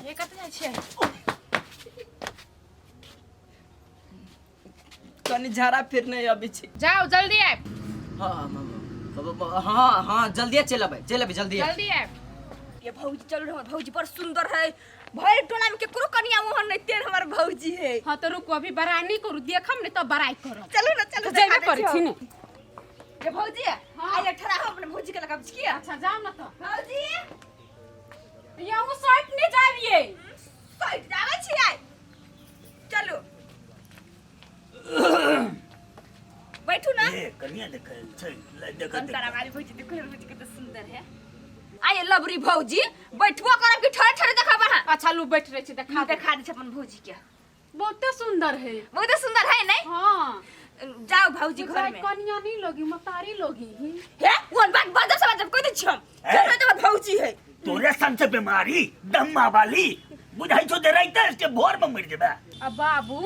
ये कत जाय छै कनी झाड़ा फिर नहीं अभी छी। जाओ जल्दी आब। हाँ जल्दी चल अबे जल्दी आब। ये भौजी चलो हमर भौजी बड़ सुंदर है। भर टोला में केकरो कनिया मोहन नहीं तेर हमर भौजी है। हां तो रुको अभी बड़ाई नहीं करू देखम नहीं तो बड़ाई करो। चलो ना चलो जेबे करी छी ने। ये भौजी आइले ठरा हो अपने भौजी के लगा किया। अच्छा जाओ ना तो भौजी यहू साइड नहीं जाइए। साइड जावे छी आइ चलो बैठू ना। ए कन्या देख छै देख करा वाली भौजी देखो भौजी कितना सुंदर है। आइए लबरी भौजी बैठबो करब कि ठरे ठरे देखा बहा। अच्छा लू बैठ रहे छी देखा दे अपन भौजी के बहुत सुंदर है। बहुत सुंदर है नहीं। हां जाओ भौजी घर में। कन्या नहीं लोगी मतारी लोगी है वन बात बजा सब जब कोई दी छम चलो तो भौजी है। तोरे संग से बीमारी दम्मा वाली बुझाई छो दे रही त इसके भोर में मर जेबा। अब बाबू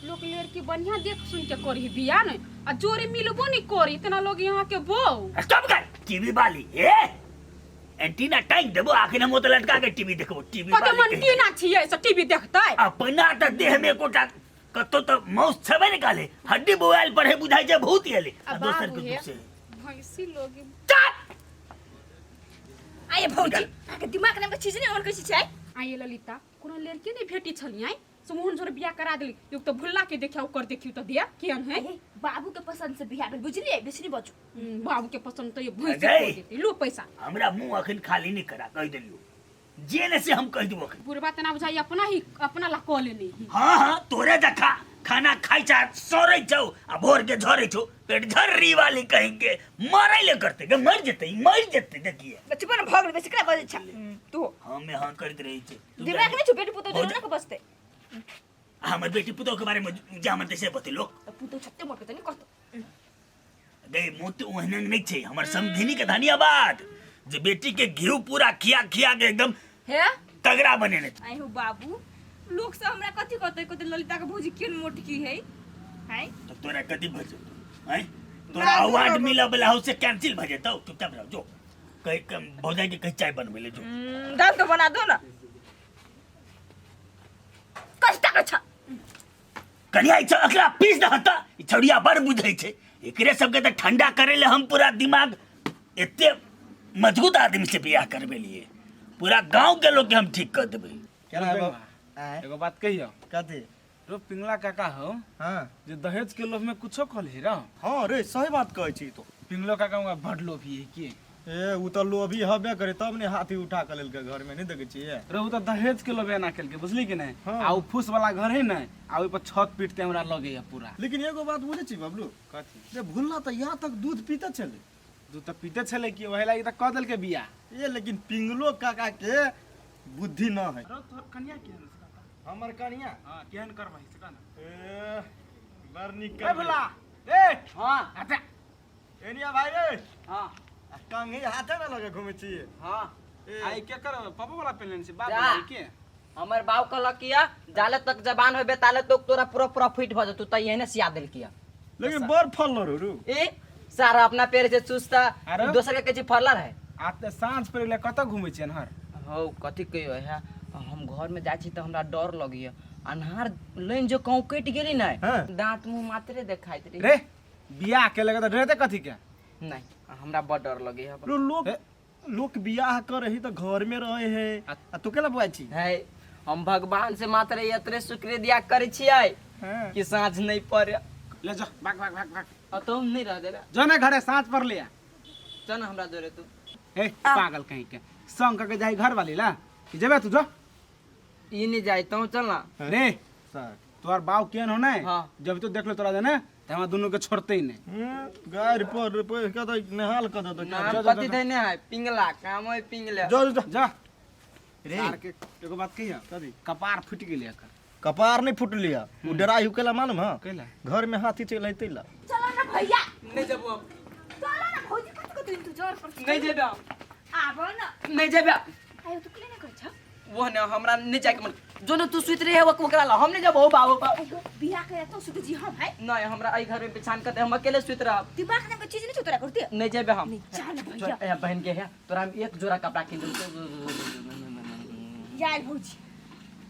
लोग लड़की बढ़िया देख सुन के करही बिया न आ जोरी मिलबो नहीं करी इतना लोग यहाँ के बो। स्टॉप कर टीवी वाली ए एंटीना टाइम देबो आखिर हम तो लटका के टीवी देखबो टीवी कते वाली मन टीना छिए से टीवी देखतै। अपना त देह में कोटा कतो तो मौस छबे निकाले हड्डी बोआल पर है बुझाई जे भूत एले दोसर के दुख से भैंसी लोग आइए भौजी आके दिमाग में चीज नहीं और कैसे छै। आइए ललिता कोनो लड़की नहीं भेटी छलियै समूहन जोर बियाह करा देली युग तो भुल्ला के देखियो कर देखियो तो दे केन है। बाबू के पसंद से बियाह भेल बुझलिए बेसरी बचू। बाबू के पसंद तो ये भैंसी को देती लो पैसा हमरा मुंह अखन खाली नहीं करा कह देलियो जेने से हम कह देबो बुढ़बा तना बुझाई अपना ला कॉल नहीं। हां तोरे देखा खाना खाई चा सोरे छौ आ भोर के झरे छौ पेट झर्री वाली कहेंगे मरै ले करते के मर जेते देखिए बचपन भगल बेसी करा बजे छ तू हम हां करत रही छे दिमाग में छुपेट पुतो जो ना के बसते। हमर बेटी पुतो के बारे में जामन से बतेलो पुतो छत्ते मोट के नहीं करतो गई मोट ओहने नहीं छे हमर समधिनी के धन्यवाद जे बेटी के घिउ पूरा खिया के एकदम है तगड़ा बनेने। आई हो बाबू लोग से हमरा कथि कहते को ललिता के भौजी केन मोट की है तो तोरा कथि भजो हैं तोरा अवार्ड मिला वाला हो से कैंसिल भ जेतौ चुपचाप रह जो कहीं कम भौजाई के कहीं चाय बनवे ले जो दाल तो बना दो ना कष्ट का छ कन्या इच्छा अकला पीस दहता ई छड़िया बड़ बुझै छे एकरे सबके त ठंडा करे ले हम पूरा दिमाग एते मजबूत आदमी से बियाह करबे लिए पूरा गांव के लोग के हम ठीक कर देबे। केना एगो बात कहियो कथी रो पिंगला काका हो हां जे दहेज के लोभ में कुछो कहली रे। हां रे सही बात कहै छी तो पिंगलो काका में बड़ लोभी है के ए उ त लोभी हबे करे तब ने हाथी उठा के लेल के घर में नहीं देखे छिए रे उ त दहेज के लोभ ना केल के बुझली कि नहीं। हाँ। आ उ फूस वाला घर है ना आ ओइ पर छत पीटते हमरा लगे है पूरा। लेकिन एगो बात बुझे छी बबलू कथी रे भुल्ला त यहां तक दूध पीते छले तू त पीते छले कि ओहे लागी त क देल के बिया ये लेकिन पिंगलो काका के बुद्धि न है। रो तोर कन्या केहन से काका हमर कनिया हां केहन करबही से कहना ए बरनी ए कर भला ए हां हटा एनिया भाई रे हां कंघी हाथे न लगे घुमे छी। हां आई के कर पापा वाला पेलन से बाप जा। वाला के हमर बाऊ कहलक किया जाले तक जबान होबे ताले तो तोरा पूरा प्रॉफिट भ जतु त यही ने सिया देल किया लेकिन बड़ फल न रू ए सारा अपना पेड़ से चुसता अरे? दोसर के कछि फरलर है। आते सांझ पड़ले कत घुमै छी अनहर हो कथि कहियो है हम घर में जाय छी त हमरा डर लगिय अन्हार लाइन जो कहूं कट गेली नै हाँ। दांत मुंह मात्रे देखाइत रही रे बियाह के लगे त रहते कथी के नहीं हमरा बड़ डर लगे है। रू लोग बियाह करे ही तो घर में रहे है आ तो केला बुआई छी है हम भगवान से मात्र एतरे शुक्र दिया करे छियै हां कि साँझ नहीं पड़े ले जा भाग और तुम नहीं रह दे जो ना घरे सांझ पर लिया चल हमरा जोरे तू ए पागल कहीं के संग के जाई घर वाली ला कि जेबे तू जो ई नहीं जाई तो चल ना रे सर तोर बाव केन हो नहीं हाँ। जब तू देख लो तोरा देने त हम दोनों के छोड़ते ही नहीं गाय पर का तो निहाल कर दो नाम पति देने है पिंगला काम है पिंगला जो जा रे सार के एगो बात कहिया कथी कपार फूट गेलिया कर कपार नहीं फुट लिया वो डरा यू केला मालूम हां कैला घर में हाथी चल आते ला चलो ना भैया नहीं जब चलो ना भौजी कत को इंतजार कर नहीं जेबे आबो ना नहीं जेबे आयो तू केले ना कर छ वो ने हमरा नहीं जाके मन जो न तू सुत रहे वो ओकरा ला हम नहीं जब हो बाबू बा बियाह करे तो सुत जी हम भाई नहीं हमरा आई घर में बिछान करते हम अकेले सुत रह दिमाग में कोई चीज नहीं चुतरा करती नहीं जेबे हम नहीं चल भैया ए बहन के है तोरा हम एक जोड़ा कपड़ा किन दे यार भौजी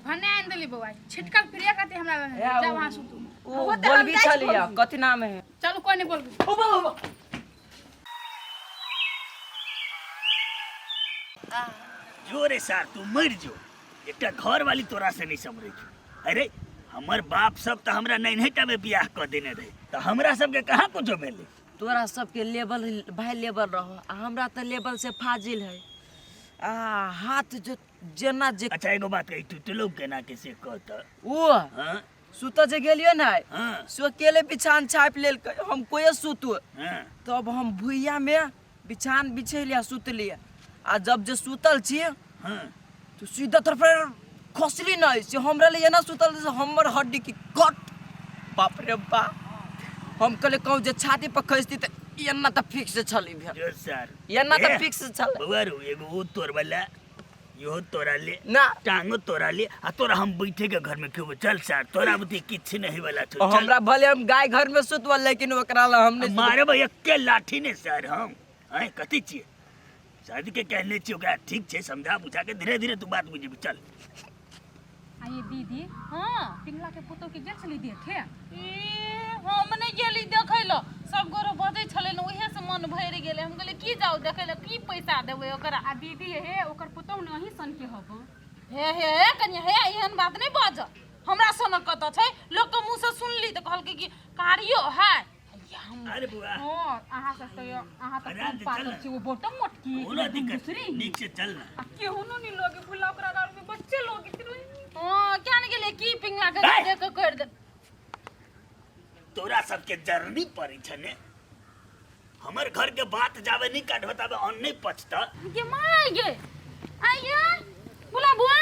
भने आइन देली बउआ छिटकल फिरिया काते हमरा लगे या, जा वहां सुतू ओ बोलबी चलिया कथी नाम है चलो कोई नहीं बोल जो रे सार तू मर जो एकटा घर वाली तोरा से नहीं समझे छो अरे हमर बाप सब तो हमरा नैनहेटा में बियाह कर देने रहे तो हमरा सबके कहाँ कुछो भेले तोरा सबके लेवल भाई लेवल रहो आ हमरा तो लेवल से फाजिल है आ हाथ जो जना जे अच्छा एगो बात कही तू लोग केना कैसे कहत ओ हाँ सुत जे गेलियो ना हाँ सो अकेले बिछान छाप लेल हम कोई सुतू हाँ तब हम भुइया में बिछान बिछेलिया सुत लिया आ जब जे सुतल छी हाँ तो सीधा तरफ खसली नहीं से हमरा लिए ना सुतल से हमर हड्डी की कट बाप रे बाप हम कहले कहूँ जे छाती पर खसती तो एना तो फिक्स छली भे जो सर एना तो फिक्स छल बउआरू एगो वो तोर वाला यो तोरा ले ना टांगो तोरा ले आ तोरा हम बैठे के घर में क्यों चल सर तोरा बुद्धि किछ नहीं वाला छो चल हमरा भले हम गाय घर में सुतवा लेकिन ओकरा ला हमने मारे भाई के लाठी ने सर हम हैं कथी छिए शादी के कहने छिए ओकरा ठीक छे समझा बुझा के धीरे धीरे तू बात बुझी चल आइए दीदी हाँ पिंगला के पुतो के गेल छली देखे हम नहीं गेली देखै ल सब गोरो बजै छले न ओहे से मन भरि गेले हम कहले की जाऊ देखै ल की पैसा देबै ओकरा आ दीदी हे ओकर पुतो ने अही सन के हबो हे कन्या हे एहन बात नहीं बाज हमरा सनक कत छै लोग के मुंह से सुनली त कहलकै कि कारियो है अरे बुआ हां आहा से तो आहा तो अरे कम चल पागल ना। छी वो बोटम मोटकी बोला दिक्कत नीक से चल ना आ केहू नहीं लोगे बुला ओकरा घर में बच्चे लोग इतने हां क्या नहीं गेले की पिंगला के है? देख के कर दे तोरा सबके जर्नी पड़ी छने हमर घर के बात जावे नहीं काट बतावे अन नहीं पछता के माय गे आइया बुला बुआ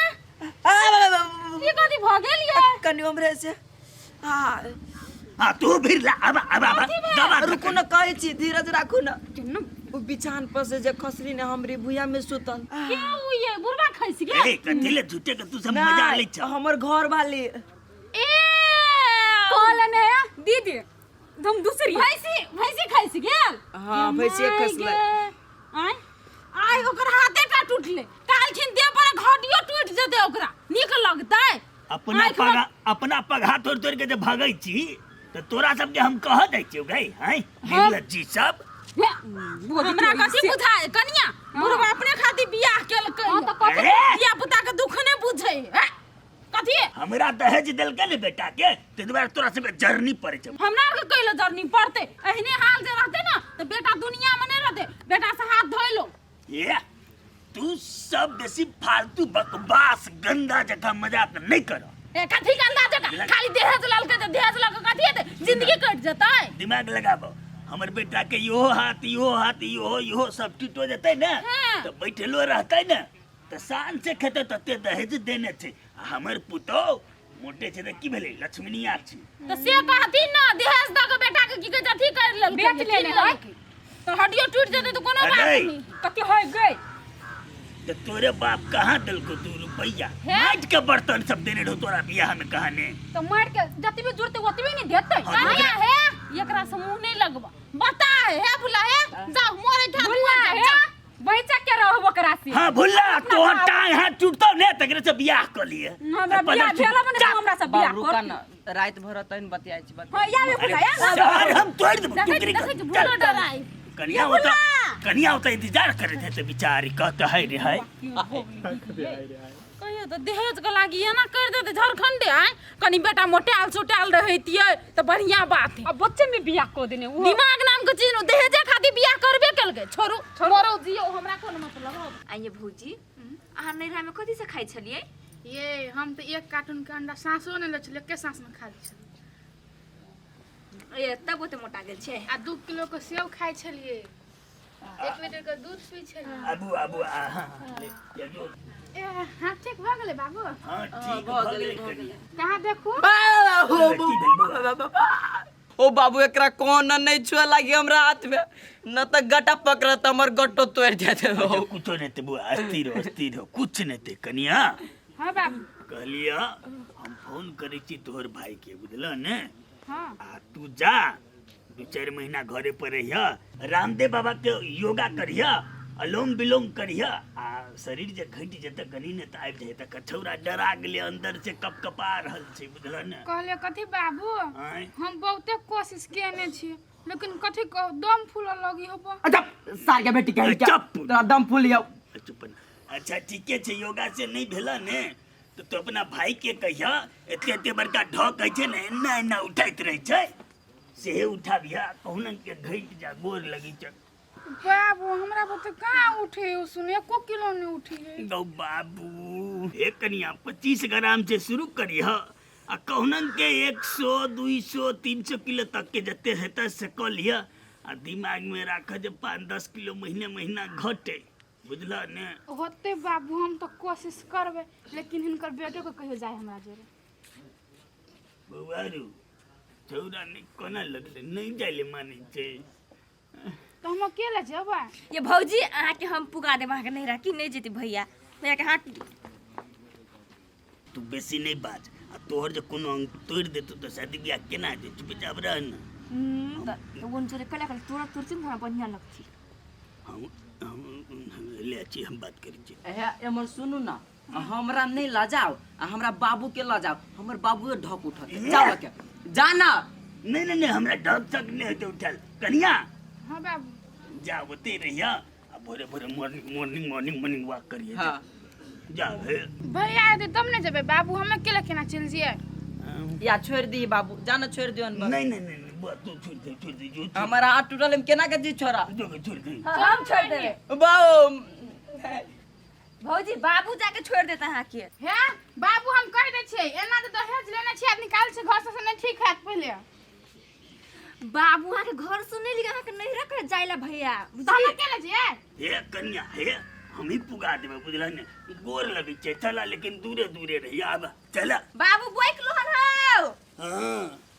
ये कथी भ गेल ये कनी हमरे से हां हां तू भी ला अब दबा रुको न कहै छी धीरज राखू न ओ बिछान पर से जे खसरी ने हमरी भुइया में सुतल के हुई बुरबा खैस गे ए कथिले झूठे के तू सब मजा ले छ हमर घर वाली ए कॉल ने दीदी तुम दूसरी भैंसी खैस गेल हां भैंसी खसले आय आय ओकर हाथे का टूटले कालखिन देह पर घडियो टूट जेते ओकरा नीक लगतै अपना पगा तोड़ तोड़ के जे भागै छी तो तोरा सबके हम कह दै छियो गई हैं निर्लज्जी सब हमरा कथी बुझाय कनिया बुढ़वा अपने खातिर बियाह केलकै हां तो कथी बिया पुता के दुख नै बुझै कथी हमरा दहेज देलकै ने बेटा के ते दुआरे तोरा सबके जर्नी पड़े छै हमरा के कइले जर्नी पड़ते एहने हाल जे रहते ना तो बेटा दुनिया में नै रहते बेटा से हाथ धोइ लो ये तू सब बेसी फालतू बकवास गंदा जगह मजाक नहीं करो ए कथी गंदा जगह खाली दहेज ललके तो दहेज ललके कथी हेतै जिंदगी कट जतै दिमाग लगाबो हमर बेटा के यो सब टूटो जतै ना हाँ। तो बैठलो रहतै ना तो शान से खेते तते दहेज देने छै हमर पुतो मोटे छै त की भेलै लक्ष्मणिया छै तो से कहती ना दहेज द के बेटा के की कहै अथी कर लेल बेच लेने है तो हड्डियो टूट जेतै तो कोनो बात अरे। नहीं कथी होय गई तो तोरे बाप कहाँ दिलको तू रुपैया है? माइट के बर्तन सब देने रहो तोरा बियाह में कहने तो मार के जतबे जुड़ते ओतबे नहीं देते कनिया है एकरा से मुंह नहीं लगबा बता है बुला है जा मोरे ठाम बुला है बैचा के रहो ओकरा से हाँ भुल्ला तो टांग हाथ टूटतो ने तकरे से बियाह कर लिए हमरा बियाह भेला मने हमरा से बियाह रुका कर न रात भर तइन बतियाइ छी हां या में बुलाया यार हम तोड़ देबो देखै टुकड़ी देखै कर भूलो डराई कनिया होता इंतजार करे थे तो बेचारी कहता है रे है कहियो तो दहेज के लागी एना कर देते झारखंडे आय कनी बेटा मोटाल सोटाल रहैतियै तो बढ़िया बात है अब बच्चे में बियाह को देने वो दिमाग नाम के चीज दहेजे खातिर बियाह करबे केलकै छोरू छोरो जियो हमरा कोन मतलब आइए भौजी अहाँ नैहरा में कथी से खाइ छलियै ये हम तो एक कार्टून के अंडा सांसो नहीं ले छलिए के सांस में खा लै छलिए ए तब ओते मोटा गेल छै आ 2 किलो के सेव खाइ छलिए 1 लीटर के दूध पी छलिए अबू हाँ ले जो ए हाथ ठीक भ गेलै बाबू हाँ ठीक हो गेलै कनिया कहाँ देखू ओ बाबू एकरा कोन नहीं छुए लागी हमरा हाथ में न त गटा पकड़त हमर गट्टो तोड़ जाते हो कुछ नहीं ते बुआ अस्थिर हो कुछ नहीं ते कनिया हाँ बाबू कहलिया हम फोन करे छी तोहर भाई के बुझल ने हाँ आ तू जा 2-4 महीना घरे पर रहिया रामदेव बाबा के योगा करिया अलोम विलोम करिया आ शरीर जे घटि जेतै कनी ने त आबि जाए त कछौरा डरा गेलै अंदर से कपकपा रहल छै बुझल ने कहले कथी बाबू आँय? हम बहुते कोशिश केने छी लेकिन कथी को दम फूल लगी होबो अच्छा सार के बेटी कही क्या चुप। तोरा दम फूल लिया चुप न। अच्छा ठीके छै योगा से नहीं भेला ने तो तू अपना भाई के कहिया एते एते बड़का ढक है छै ने एना एना उठाइत रहे छै से उठाबिया कहून के घट जा गोर लगी छै बाबू हमरा बते कहाँ उठे सुन 1 किलो नहीं उठी है गौ बाबू एक कनिया 25 ग्राम से शुरू करिह आ कहून के 100 200 300 किलो तक के जते हेतै से क लिया आ दिमाग में राख जे 5-10 किलो महीना घटे बुझल ने होते बाबू हम तो कोशिश करबे लेकिन हिनकर बेटो के कहियो जाए हमरा जोरे बउआरू छौरा ने कोना लगले नहीं जाइले माने छै तो हम अकेले जेबा ये भौजी अहाँ के हम पुगा देब अहाँ के नहीं रखी नहीं जेती भैया मेरा के हाथ तू बेसी नहीं बाज आ तोहर जे कोनो अंग तोड़ देतो तो शादी ब्याह केना दे चुपचाप रह न तो उन जोरे कला कल तोरा तुरचिन हमरा बढ़िया लगती हम ले छी हम बात करै छी एहे एमर सुनू ना हमरा नहीं लाजाओ आ हमरा बाबू के लाजाओ हमर बाबू ढक उठत जाओ के जाना नहीं नहीं नहीं हमरा डर तक नहीं होते उठल कनिया हां बाबू जा होते रहिया आ भोरे भोरे मॉर्निंग वॉक करिए हां जा हे भैया आते तब नहीं जेबे बाबू हम अकेले केना चल जिए या छोड़ दी बाबू जाना छोड़ दियो न नहीं नहीं नहीं बुआ तू छोड़ दे जो हमारा हाथ टूटल में केना के जी छोरा जो छोड़ दे हम छोड़ देबे बाबू भौजी बाबू जाके छोड़ देता अहाँ के हे बाबू हम कह दे छै एना तो दहेज लेने छी आदमी काल से घर से नहीं ठीक है पहले बाबू अहाँ के घर सुने ली अहाँ के नहीं रख जाइला भैया तो हम अकेले जिए हे कन्या हे हम ही पुगा देबे बुझल ने गोर लगी छै चला लेकिन दूरे दूरे रहिया अब चला बाबू बोइक लो